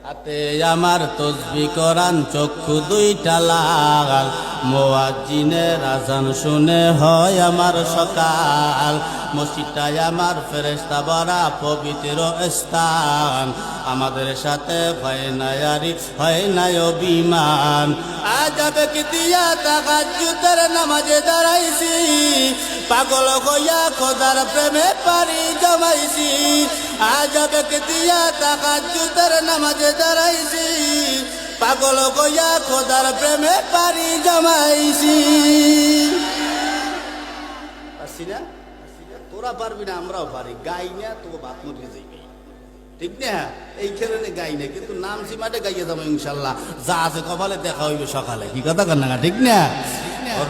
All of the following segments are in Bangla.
হাতে আমার তসবিহ কোরআন চক্ষু দুইটা লাল মুয়াজ্জিনের আযান শুনে হয় আমার সকাল মসজিদটাই আমার ফেরেশতা ভরা পবিত্র স্থান আমাদের সাথে হয় না ইয়ারি হয় না অভিমান আজাবে কি দিয়া তাহাজ্জুদের নামাজে দাঁড়াইছি পাগল হইয়া খোদার প্রেমে পারি জমাইছি আজাবে কি দিয়া তাহাজ্জুদের নামাজে দাঁড়াইছি পাগল হইয়া খোদার প্রেমে পারি জমাইছি। পারছি না? তোরা পারবি না আমরাও পারি গাই না তো বাত মরিয়ে যাইবে ঠিক না এই খেলে গাই না কিন্তু নাম সীমাটে গাইয়ে যাবো ইনশাল্লাহ যা আছে কপালে দেখা হইবে সকালে কি কথা কর না ঠিক না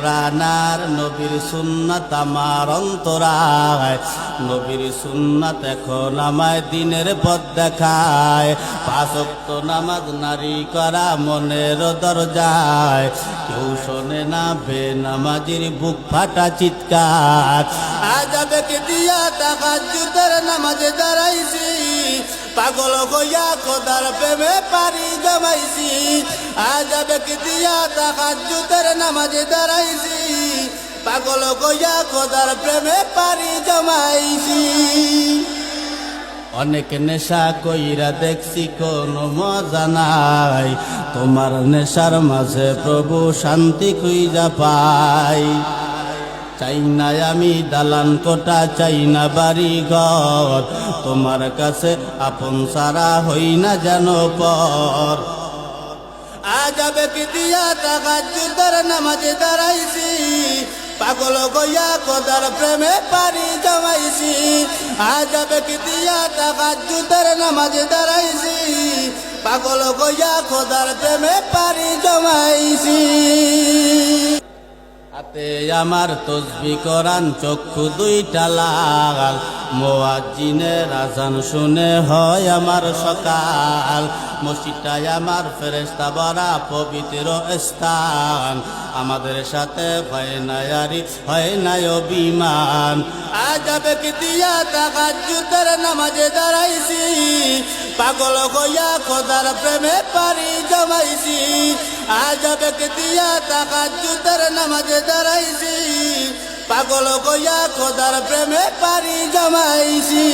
রানার নবীর সুন্নাত আমার অন্তরায় নবীর সুন্নাত এখন আমায় দিনের পথ দেখায় পাঁচ ওয়াক্ত নামাজ নারী করা মনের দরজায় কেউ শোনে না বেনামাজির বুক ফাটা চিৎকার আজাবে কে দিয়া তাহাজ্জুদের নামাজে দাঁড়াইছি পাগল হইয়া খোদার প্রেমে পারি জমাইছি আজাবে কি দিয়া তাহাজ্জুদের নামাজে দাঁড়াইছি পাগল হইয়া খোদার প্রেমে পারি জমাইছি। অনেক নেশা কইরা দেখছি কোনো মজা নাই তোমার নেশার মাঝে প্রভু শান্তি খুঁজা পাই চাই না আমি দালান কোটা চাই না বাড়ি ঘর তোমার কাছে আপন সারা হই না যেন পর আজাবে কি দিয়া তাহাজ্জুদের নামাজে দাঁড়াইছি পাগল হইয়া খোদার প্রেমে পারি জমাইছি আজাবে কি দিয়া তাহাজ্জুদের নামাজে দাঁড়াইছি পাগল হইয়া খোদার প্রেমে পারি জমাইছি। হাতে আমার তসবিহ কোরআন চক্ষু দুইটা লাল মুয়াজ্জিনের আযান শুনে হয় আমার সকাল মসজিদটাই আমার ফেরেশতা ভরা পবিত্র স্থান আমাদের সাথে হয় না ইয়ারি হয় না অভিমান আজাবে কি দিয়া তাহাজ্জুদের নামাজে দাঁড়াইছি পাগল হইয়া খোদার প্রেমে পারি জমাইছি আজাবে কি দিয়া তাহাজ্জুদের নামাজে দাঁড়াইছি পাগল হইয়া খোদার প্রেমে পারি জমাইছি।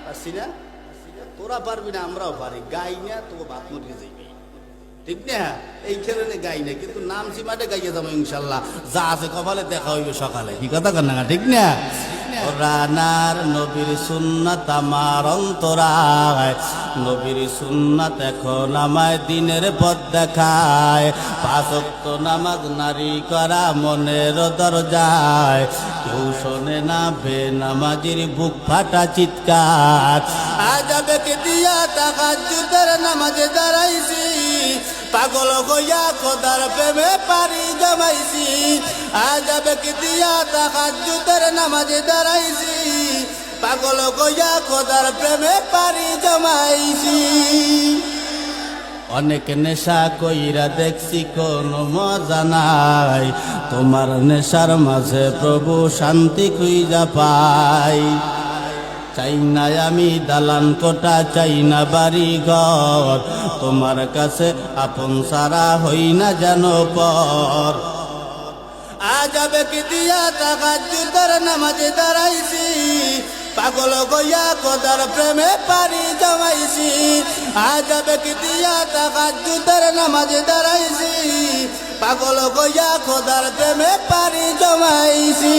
পারছি না? তোরা পারবি না আমরাও পারি গাই না তো বাত মরিয়ে যাইবে ঠিক না এই খেলে গাই না কিন্তু নাম সীমাটে গাইয়ে যাবো ইনশাল্লাহ যা আছে কপালে দেখা হইবে সকালে কি কথা কর না ঠিক না রানার নবীর সুন্নাত আমার অন্তরায় নবীর সুন্নাত এখন আমায় দিনের পথ দেখায় পাঁচ ওয়াক্ত নামাজ নারী করা মনের দরজায় কেউ শোনে না বেনামাজির বুক ফাটা চিৎকার আজাবে কি দিয়া তাহাজ্জুদের নামাজে দাঁড়াইছি পাগল হইয়া খোদার প্রেমে পারি জমাইছি আজাবে কি দিয়া তাহাজ্জুদের নামাজে দাঁড়াইছি পাগল হইয়া খোদার প্রেমে পারি জমাইছি। অনেক নেশা কইরা দেখছি কোনো মজা নাই তোমার নেশার মাঝে প্রভু শান্তি খুঁজা পাই চাই না আমি দালান কোটা চাই না বাড়ি ঘর তোমার কাছে আপন সারা হই না যেন পর আজাবে কি দিয়া তাহাজ্জুদের নামাজে দাঁড়াইছি পাগল হইয়া খোদার প্রেমে পারি জমাইছি আজাবে কি দিয়া তাহাজ্জুদের নামাজে দাঁড়াইছি পাগল হইয়া খোদার প্রেমে পারি জমাইছি।